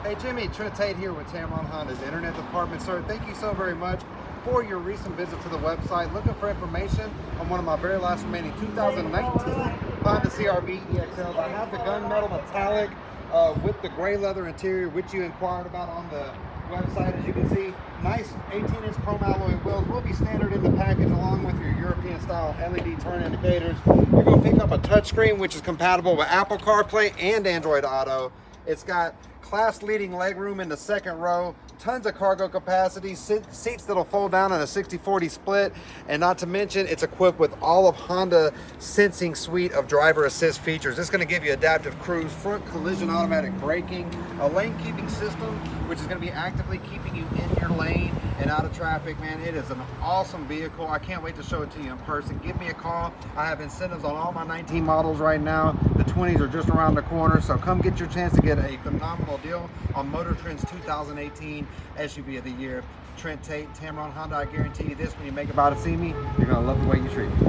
Hey Jimmy, Trent Tate here with Tameron Honda's Internet Department. Sir, thank you so very much for your recent visit to the website. Looking for information on one of my very last remaining 2019 Honda CR-V EXLs. I have the gunmetal metallic with the gray leather interior, which you inquired about on the website. As you can see, nice 18-inch chrome alloy wheels will be standard in the package, along with your European style LED turn indicators. You're going to pick up a touchscreen which is compatible with Apple CarPlay and Android Auto. It's got class leading legroom in the second row, tons of cargo capacity, seats that'll fold down in a 60-40 split, and not to mention it's equipped with all of Honda Sensing suite of driver assist features. It's going to give you adaptive cruise, front collision automatic braking, a lane keeping system which is going to be actively keeping you in your lane and out of traffic. Man, it is an awesome vehicle. I can't wait to show it to you in person. Give me a call. I have incentives on all my 19 models right now. The 20s are just around the corner, so come get your chance to get a phenomenal deal on Motor Trend's 2018 SUV of the year. Trent Tate, Tameron Honda. I guarantee you this: when you make about to see me, you're gonna love the way you treat me.